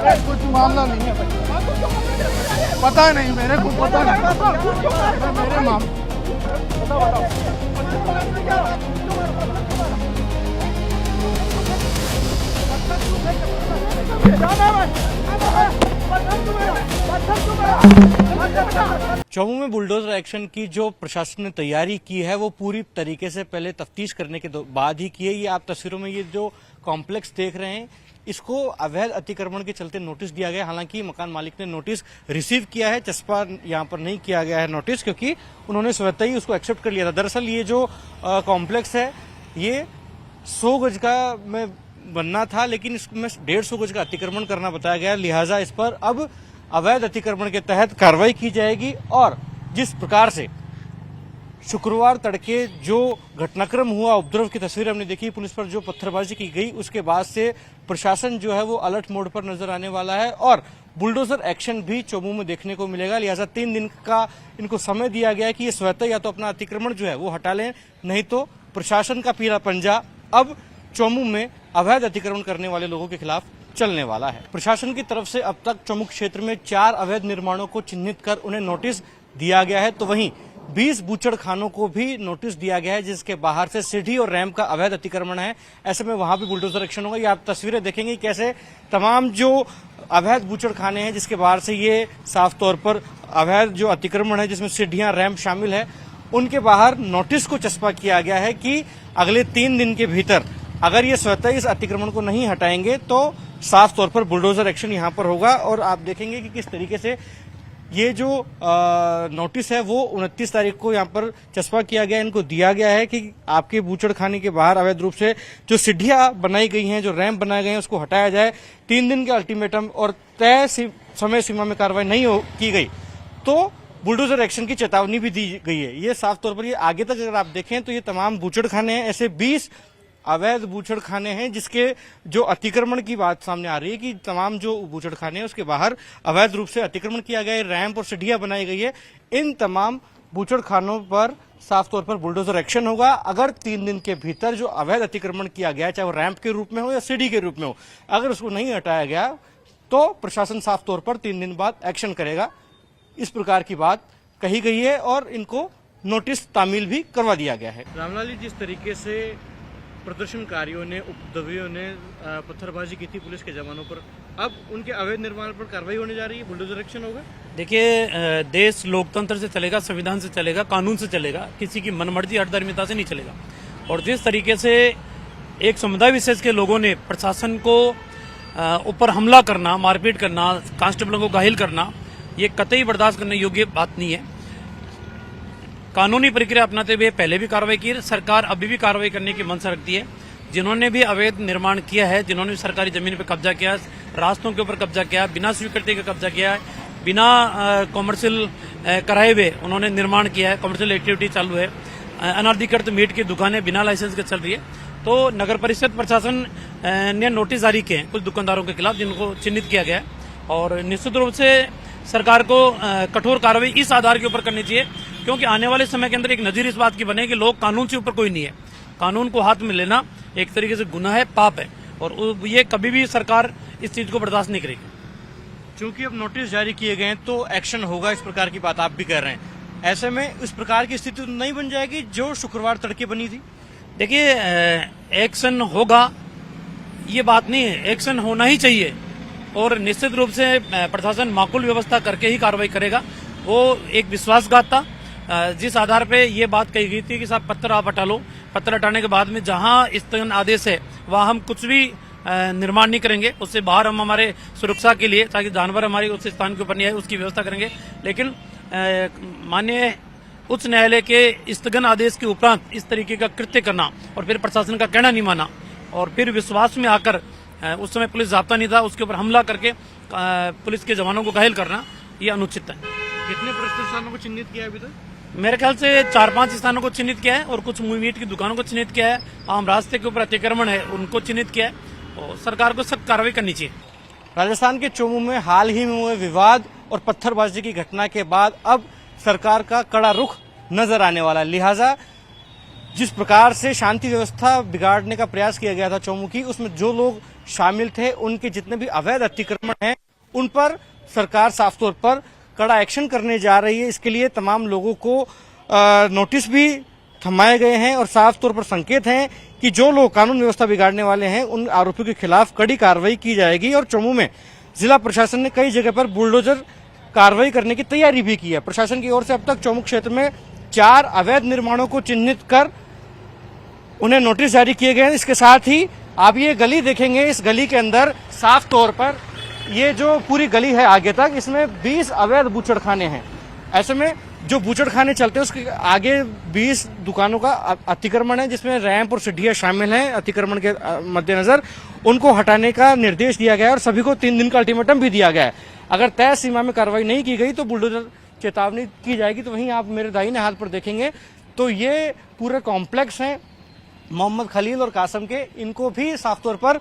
कुछ मामला नहीं है, पता नहीं, मेरे को पता नहीं, मेरे मामले चौमू में बुलडोजर एक्शन की जो प्रशासन ने तैयारी की है वो पूरी तरीके से पहले तफ्तीश करने के बाद ही की है। ये आप तस्वीरों में ये जो कॉम्प्लेक्स देख रहे हैं इसको अवैध अतिक्रमण के चलते नोटिस दिया गया। हालांकि मकान मालिक ने नोटिस रिसीव किया है, चस्पा यहाँ पर नहीं किया गया है नोटिस, क्योंकि उन्होंने स्वतः ही उसको एक्सेप्ट कर लिया था। दरअसल ये जो कॉम्प्लेक्स है ये 100 गज का में बनना था, लेकिन इसमें 150 गज का अतिक्रमण करना बताया गया, लिहाजा इस पर अब अवैध अतिक्रमण के तहत कार्रवाई की जाएगी। और जिस प्रकार से शुक्रवार तड़के जो घटनाक्रम हुआ, उपद्रव की तस्वीर हमने देखी, पुलिस पर जो पत्थरबाजी की गई, उसके बाद से प्रशासन जो है वो अलर्ट मोड पर नजर आने वाला है और बुलडोजर एक्शन भी चौमू में देखने को मिलेगा। लिहाजा 3 दिन का इनको समय दिया गया है कि ये स्वतः या तो अपना अतिक्रमण जो है वो हटा लें, नहीं तो प्रशासन का पीला पंजा अब चौमू में अवैध अतिक्रमण करने वाले लोगों के खिलाफ चलने वाला है। प्रशासन की तरफ से अब तक चौमू क्षेत्र में 4 अवैध निर्माणों को चिन्हित कर उन्हें नोटिस दिया गया है, तो वहीं 20 बूचड़ खानों को भी नोटिस दिया गया है जिसके बाहर से सीढ़ी और रैंप का अवैध अतिक्रमण है। ऐसे में वहां भी बुलडोजर एक्शन होगा। ये आप तस्वीरें देखेंगे कैसे तमाम जो अवैध बूचड़ खाने हैं जिसके बाहर से ये साफ तौर पर अवैध जो अतिक्रमण है जिसमें सीढ़ियां रैंप शामिल है, उनके बाहर नोटिस को चस्पा किया गया है कि अगले 3 दिन के भीतर अगर ये स्वतः इस अतिक्रमण को नहीं हटाएंगे तो साफ तौर पर बुलडोजर एक्शन यहां पर होगा। और आप देखेंगे कि किस तरीके से ये जो नोटिस है वो 29 तारीख को यहाँ पर चस्पा किया गया, इनको दिया गया है कि आपके बूचड़ खाने के बाहर अवैध रूप से जो सीढ़ियां बनाई गई हैं, जो रैंप बनाए गए हैं, उसको हटाया जाए। 3 दिन के अल्टीमेटम और तय समय सीमा में कार्रवाई नहीं की गई तो बुलडोजर एक्शन की चेतावनी भी दी गई है। ये साफ तौर पर ये आगे तक अगर आप देखें तो ये तमाम बूचड़ खाने हैं, ऐसे 20 अवैध बूचड़ खाने हैं जिसके जो अतिक्रमण की बात सामने आ रही है कि तमाम जो बूचड़ खाने हैं उसके बाहर अवैध रूप से अतिक्रमण किया गया है, रैंप और सीढ़ियां बनाई गई है। इन तमाम बूचड़ खानों पर साफ तौर पर बुलडोजर एक्शन होगा। अगर 3 दिन के भीतर जो अवैध अतिक्रमण किया गया, चाहे वो रैंप के रूप में हो या सीढ़ी के रूप में हो, अगर उसको नहीं हटाया गया तो प्रशासन साफ तौर पर 3 दिन बाद एक्शन करेगा। इस प्रकार की बात कही गई है और इनको नोटिस तामील भी करवा दिया गया है। रामलाल जी, जिस तरीके से प्रदर्शनकारियों ने, उपद्रवियों ने पत्थरबाजी की थी पुलिस के जवानों पर, अब उनके अवैध निर्माण पर कार्रवाई होने जा रही है, बुलडोजर एक्शन होगा। देखिए, देश लोकतंत्र से चलेगा, संविधान से चलेगा, कानून से चलेगा, किसी की मनमर्जी हठधर्मिता से नहीं चलेगा। और जिस तरीके से एक समुदाय विशेष के लोगों ने प्रशासन को ऊपर हमला करना, मारपीट करना, कांस्टेबलों को घायल करना, ये कतई बर्दाश्त करने योग्य बात नहीं है। कानूनी प्रक्रिया अपनाते हुए पहले भी कार्रवाई की, सरकार अभी भी कार्रवाई करने की मंशा रखती है। जिन्होंने भी अवैध निर्माण किया है, जिन्होंने सरकारी जमीन पर कब्जा किया, रास्तों के ऊपर कब्जा किया, बिना स्वीकृति का कब्जा किया है, बिना कॉमर्शियल कराए हुए उन्होंने निर्माण किया है, कॉमर्शियल एक्टिविटी चालू है, अनाधिकृत मीट की दुकानें बिना लाइसेंस के चल रही है, तो नगर परिषद प्रशासन ने नोटिस जारी किए हैं कुछ दुकानदारों के खिलाफ जिनको चिन्हित किया गया है। और निश्चित रूप से सरकार को कठोर कार्रवाई इस आधार के ऊपर करनी चाहिए, क्योंकि आने वाले समय के अंदर एक नजीर इस बात की बने कि लोग कानून से ऊपर कोई नहीं है। कानून को हाथ में लेना एक तरीके से गुनाह है, पाप है, और ये कभी भी सरकार इस चीज को बर्दाश्त नहीं करेगी। क्योंकि अब नोटिस जारी किए गए हैं तो एक्शन होगा, इस प्रकार की बात आप भी कर रहे हैं। ऐसे में इस प्रकार की स्थिति तो नहीं बन जाएगी जो शुक्रवार तड़के बनी थी। देखिए, एक्शन होगा ये बात नहीं है, एक्शन होना ही चाहिए और निश्चित रूप से प्रशासन माकूल व्यवस्था करके ही कार्रवाई करेगा। वो एक विश्वासघात था जिस आधार पे ये बात कही गई थी कि साहब पत्थर आप हटा लो, पत्थर हटाने के बाद में जहां स्थगन आदेश है वहां हम कुछ भी निर्माण नहीं करेंगे, उससे बाहर हम हमारे सुरक्षा के लिए, ताकि जानवर हमारे उस स्थान के ऊपर नहीं आए, उसकी व्यवस्था करेंगे। लेकिन माननीय उच्च न्यायालय के स्थगन आदेश के उपरांत इस तरीके का कृत्य करना और फिर प्रशासन का कहना नहीं माना और फिर विश्वास में आकर उस समय पुलिस जाब्ता नहीं था, उसके ऊपर हमला करके पुलिस के जवानों को घायल करना ये अनुचित है। कितने स्थानों को चिन्हित किया है अभी तक? मेरे ख्याल से 4-5 स्थानों को चिन्हित किया है और कुछ मीट की दुकानों को चिन्हित किया है, आम रास्ते के ऊपर अतिक्रमण है उनको चिन्हित किया है और सरकार को सख्त कार्रवाई करनी चाहिए। राजस्थान के चौमू में हाल ही में हुए विवाद और पत्थरबाजी की घटना के बाद अब सरकार का कड़ा रुख नजर आने वाला, लिहाजा जिस प्रकार से शांति व्यवस्था बिगाड़ने का प्रयास किया गया था चौमू की, उसमें जो लोग शामिल थे उनके जितने भी अवैध अतिक्रमण हैं उन पर सरकार साफ तौर पर कड़ा एक्शन करने जा रही है। इसके लिए तमाम लोगों को नोटिस भी थमाए गए हैं और साफ तौर पर संकेत हैं कि जो लोग कानून व्यवस्था बिगाड़ने वाले हैं उन आरोपियों के खिलाफ कड़ी कार्रवाई की जाएगी। और चौमू में जिला प्रशासन ने कई जगह पर बुलडोजर कार्रवाई करने की तैयारी भी की है। प्रशासन की ओर से अब तक चौमू क्षेत्र में 4 अवैध निर्माणों को चिन्हित कर उन्हें नोटिस जारी किए गए हैं। इसके साथ ही आप ये गली देखेंगे, इस गली के अंदर साफ तौर पर ये जो पूरी गली है आगे तक, इसमें 20 अवैध बूचड़खाने हैं। ऐसे में जो बूचड़खाने चलते हैं उसके आगे 20 दुकानों का अतिक्रमण है, जिसमें रैंप और सीढ़ियां शामिल हैं। अतिक्रमण के मद्देनजर उनको हटाने का निर्देश दिया गया है और सभी को 3 दिन का अल्टीमेटम भी दिया गया है। अगर तय सीमा में कार्रवाई नहीं की गई तो बुलडोजर चेतावनी की जाएगी। तो वहीं आप मेरे दाहिने हाथ पर देखेंगे तो ये पूरे कॉम्प्लेक्स हैं मोहम्मद खलील और कासम के, इनको भी साफ तौर पर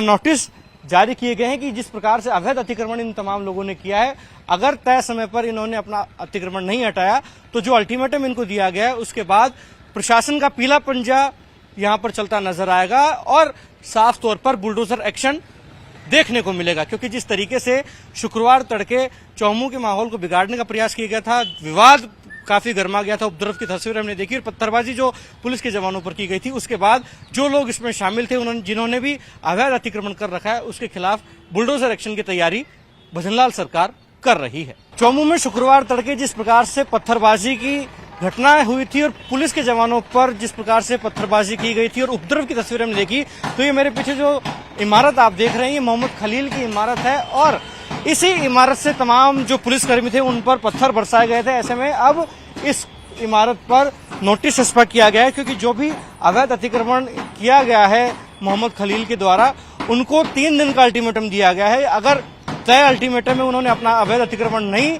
नोटिस जारी किए गए हैं कि जिस प्रकार से अवैध अतिक्रमण इन तमाम लोगों ने किया है, अगर तय समय पर इन्होंने अपना अतिक्रमण नहीं हटाया तो जो अल्टीमेटम इनको दिया गया है उसके बाद प्रशासन का पीला पंजा यहां पर चलता नजर आएगा और साफ तौर पर बुलडोजर एक्शन देखने को मिलेगा। क्योंकि जिस तरीके से शुक्रवार तड़के चौमू के माहौल को बिगाड़ने का प्रयास किया गया था, विवाद काफी गर्मा गया था, उपद्रव की तस्वीर हमने देखी और पत्थरबाजी जो पुलिस के जवानों पर की गई थी, उसके बाद जो लोग इसमें शामिल थे उन्होंने जिन्होंने भी अवैध अतिक्रमण कर रखा है उसके खिलाफ बुलडोजर एक्शन की तैयारी भजनलाल सरकार कर रही है। चौमू में शुक्रवार तड़के जिस प्रकार से पत्थरबाजी की घटनाएं हुई थी और पुलिस के जवानों पर जिस प्रकार से पत्थरबाजी की गई थी और उपद्रव की तस्वीर हमने देखी, तो ये मेरे पीछे जो इमारत आप देख रहे हैं ये मोहम्मद खलील की इमारत है और इसी इमारत से तमाम जो पुलिसकर्मी थे उन पर पत्थर बरसाए गए थे। ऐसे में अब इस इमारत पर नोटिस छपा किया गया है क्योंकि जो भी अवैध अतिक्रमण किया गया है मोहम्मद खलील के द्वारा उनको 3 दिन का अल्टीमेटम दिया गया है। अगर तय अल्टीमेटम में उन्होंने अपना अवैध अतिक्रमण नहीं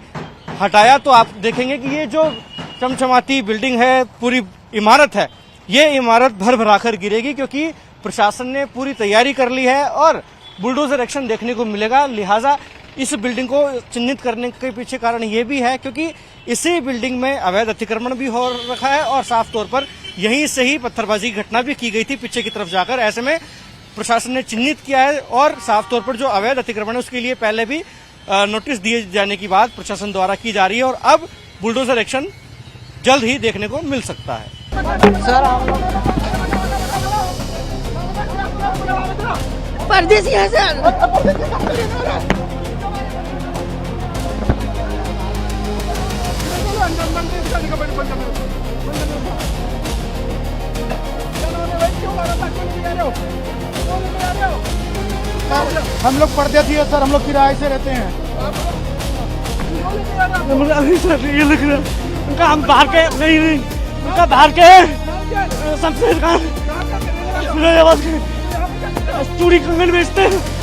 हटाया तो आप देखेंगे कि ये जो चमचमाती बिल्डिंग है, पूरी इमारत है, ये इमारत भर भराकर गिरेगी क्योंकि प्रशासन ने पूरी तैयारी कर ली है और बुलडोजर एक्शन देखने को मिलेगा। लिहाजा इस बिल्डिंग को चिन्हित करने के पीछे कारण ये भी है क्योंकि इसी बिल्डिंग में अवैध अतिक्रमण भी हो रखा है और साफ तौर पर यहीं से ही पत्थरबाजी की घटना भी की गई थी पीछे की तरफ जाकर। ऐसे में प्रशासन ने चिन्हित किया है और साफ तौर पर जो अवैध अतिक्रमण है उसके लिए पहले भी नोटिस दिए जाने की बात प्रशासन द्वारा की जा रही है और अब बुलडोजर एक्शन जल्द ही देखने को मिल सकता है। परदेसी है सर। हम लोग परदेसी है सर, हम लोग किराए से रहते हैं। ये लिख रहे उनका हम बाहर के नहीं उनका बाहर के सबसे चूड़ी कंगन बेचते हैं।